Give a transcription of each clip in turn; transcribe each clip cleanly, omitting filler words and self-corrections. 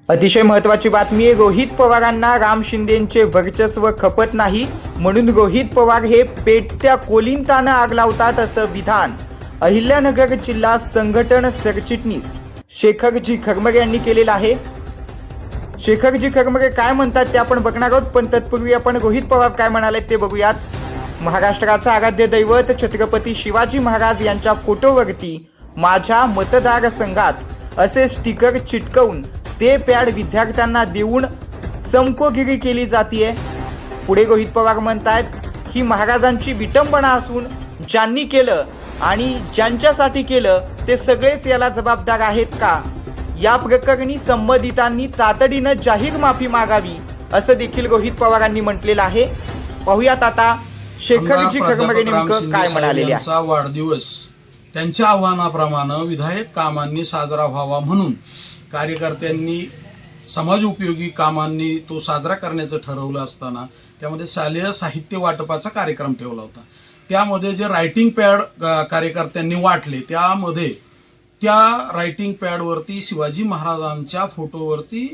अतिशय महत्त्वाची बातमी आहे। रोहित पवारांना राम शिंदेंचे वर्चस्व खपत नाही म्हणून रोहित पवार हे पेटत्या कोलिंतानं आग लावतात असं विधान अहिल्यानगर जिल्हा संघटन सरचिटणीस शेखरजी खरमरे यांनी केलेलं आहे। शेखरजी खरमरे काय म्हणतात ते आपण बघणार आहोत, पण तत्पूर्वी आपण रोहित पवार काय म्हणाले ते बघूयात। महाराष्ट्राचा आराध्य दैवत छत्रपती शिवाजी महाराज यांच्या फोटोवरती माझ्या मतदारसंघात असे स्टिकर चिटकवून ते पॅड विद्यार्थ्यांना देऊन चमकोगिरी केली जाते। पुढे रोहित पवार म्हणतात ही महाराजांची विटंबना असून ज्यांनी केलं आणि ज्यांच्यासाठी केलं ते सगळेच याला जबाबदार आहेत का? या प्रकरणी संबंधितांनी तातडीनं जाहीर माफी मागावी असं देखील रोहित पवारांनी म्हटलेलं आहे। पाहूयात आता शेखरजी खरमरे नेमकं काय म्हणालेले आहे। वाढदिवस त्यांच्या आव्हानाप्रमाणे विधायक कामांनी साजरा व्हावा म्हणून कार्यकर्त्यांनी समाज उपयोगी कामांनी तो साजरा करण्याचं ठरवलं असताना त्यामध्ये शालेय साहित्य वाटपाचा कार्यक्रम ठेवला होता। त्यामध्ये जे रायटिंग पॅड कार्यकर्त्यांनी वाटले त्यामध्ये त्या रायटिंग पॅडवरती शिवाजी महाराजांच्या फोटोवरती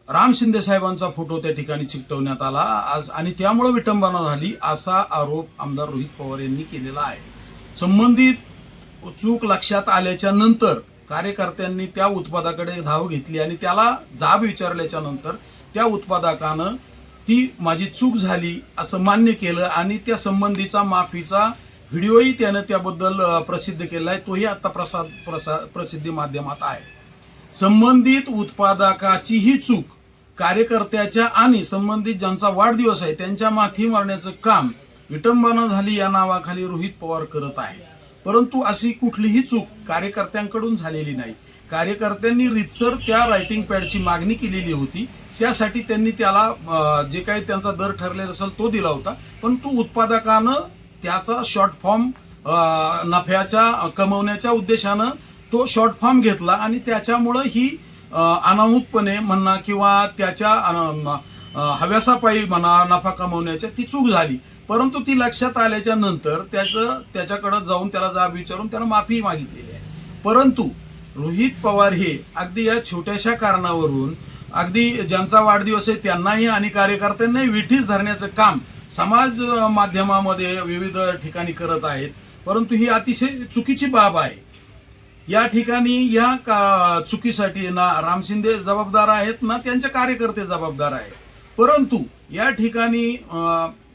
राम शिंदे साहेबांचा फोटो त्या ठिकाणी चिकटवण्यात आला आज आणि त्यामुळे विटंबना झाली असा आरोप आमदार रोहित पवार यांनी केलेला आहे। संबंधित चूक लक्षात आल्याच्या नंतर कार्यकर्त्यांनी त्या उत्पादकाकडे धाव घेतली आणि त्याला जाब विचारल्याच्या नंतर त्या उत्पादकानं ती माझी चूक झाली असं मान्य केलं आणि त्या संबंधीचा माफीचा व्हिडिओही त्यानं त्याबद्दल प्रसिद्ध केला आहे। तोही आता प्रसिद्धी माध्यमात आहे। संबंधित उत्पादकाची ही चूक कार्यकर्त्याच्या आणि संबंधित ज्यांचा वाढदिवस आहे त्यांच्या माथी मारण्याचं काम विटंबना झाली या नावाखाली रोहित पवार करत आहे। परंतु अशी कुठलीही चूक कार्यकर्त्यांकडून झालेली नाही। कार्यकर्त्यांनी रीतसर त्या रायटिंग पॅडची मागणी केलेली होती, त्यासाठी त्यांनी त्याला जे काही त्यांचा दर ठरलेला असेल तो दिला होता, परंतु उत्पादकानं त्याचा शॉर्ट फॉर्म नफ्याच्या कमवण्याच्या उद्देशानं तो शॉर्ट फॉर्म घेतला आणि त्याच्यामुळं ही अनाहूतपणे म्हणा किंवा त्याच्या हव्यासापायी म्हणा नफा कमवण्याच्या ती चूक झाली। परंतु ती लक्षात आल्याच्या नंतर त्याच्याकडे जाऊन त्याला जाब विचारून त्यानं माफी मागितलेली आहे। परंतु रोहित पवार हे अगदी या छोट्याशा कारणावरून अगदी ज्यांचा वाढदिवस आहे त्यांनाही आणि कार्यकर्त्यांनाही विठीस धरण्याचं काम समाज माध्यमामध्ये विविध ठिकाणी करत आहेत। परंतु ही अतिशय चुकीची बाब आहे। या ठिकाणी या चुकीसाठी ना राम शिंदे जबाबदार आहेत ना त्यांचे कार्यकर्ते जबाबदार आहेत। परंतु या ठिकाणी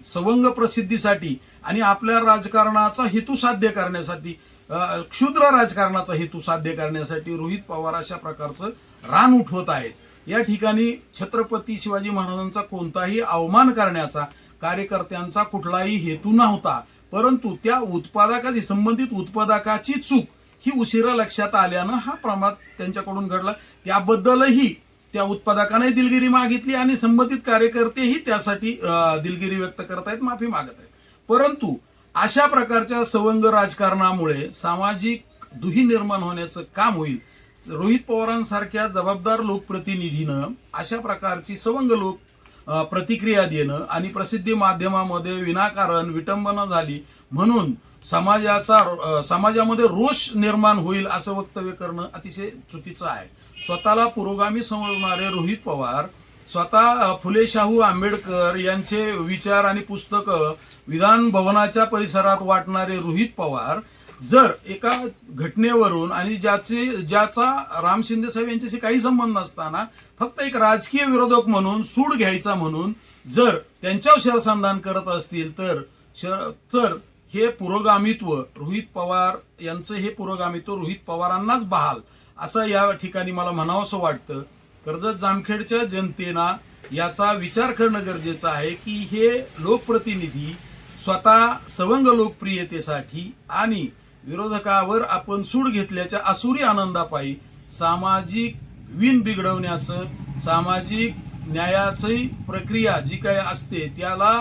सवंग प्रसिद्धीसाठी आणि आपल्या राजकारणाचा हेतू साध्य करण्यासाठी क्षुद्र राजकारणाचा हेतू साध्य करण्यासाठी रोहित पवार अशा प्रकारचं रान उठवत आहेत। या ठिकाणी छत्रपती शिवाजी महाराजांचा कोणताही अवमान करण्याचा कार्यकर्त्यांचा कुठलाही हेतू नव्हता, परंतु त्या उत्पादकाची संबंधित उत्पादकाची चूक ही उशिरा लक्षात आल्यानं हा प्रमाद त्यांच्याकडून घडला। त्याबद्दलही त्या उत्पादकाने दिलगिरी मागितली आणि संबंधित कार्यकर्तेही त्यासाठी दिलगिरी व्यक्त करत आहेत, माफी मागत आहेत। परंतु अशा प्रकारच्या सवंग राजकारणामुळे सामाजिक दुही निर्माण होण्याचं काम होईल। रोहित पवारांसारख्या जबाबदार लोकप्रतिनिधीनं अशा प्रकारची सवंग प्रतिक्रिया देणं आणि प्रसिद्धी माध्यमामध्ये विनाकारण विटंबना झाली म्हणून समाजामध्ये रोष निर्माण होईल असं वक्तव्य करणं अतिशय चुकीचं आहे। स्वतःला पुरोगामी समजणारे रोहित पवार स्वतः फुले शाहू आंबेडकर यांचे विचार आणि पुस्तकं विधान भवनाच्या परिसरात वाटणारे रोहित पवार जर एका घटनेवरून आणि ज्याचा राम शिंदे साहेब यांच्याशी काही संबंध नसताना फक्त एक राजकीय विरोधक म्हणून सूड घ्यायचा म्हणून जर त्यांच्यावर शरसंधान करत असतील तर हे पुरोगामित्व रोहित पवार यांचं हे पुरोगामित्व रोहित पवारांनाच बहाल असं या ठिकाणी मला म्हणावंसं वाटतं। कर्जत जामखेडच्या जनतेना याचा विचार करणं गरजेचं आहे की हे लोकप्रतिनिधी स्वतः सवंग लोकप्रियतेसाठी आणि विरोधकावर आपण सूड घेतल्याच्या असुरी आनंदापायी सामाजिक विण बिघडवण्याचं सामाजिक न्यायाची प्रक्रिया जी काही असते त्याला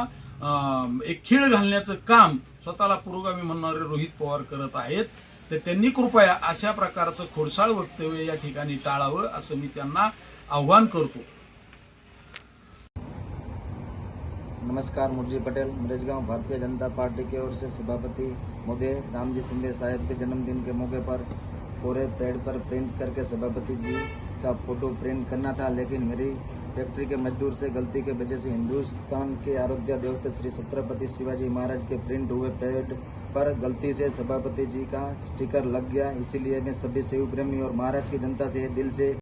एक खीळ घालण्याचं काम स्वतःला पुरोगामी म्हणणारे रोहित पवार करत आहेत। तर त्यांनी कृपया अशा प्रकारचं खोडसाळ वक्तव्य या ठिकाणी टाळावं असं मी त्यांना आव्हान करतो। नमस्कार, मुरजी पटेल, मरेजगांव, भारतीय जनता पार्टी की ओर से सभापति महोदय रामजी शिंदे साहब के जन्मदिन के मौके पर पूरे पेड़ पर प्रिंट करके सभापति जी का फोटो प्रिंट करना था, लेकिन मेरी फैक्ट्री के मजदूर से गलती के वजह से हिंदुस्तान के आराध्य देवता श्री छत्रपति शिवाजी महाराज के प्रिंट हुए पैड पर गलती से सभापति जी का स्टिकर लग गया। इसीलिए मैं सभी शिव प्रेमी और महाराष्ट्र की जनता से दिल से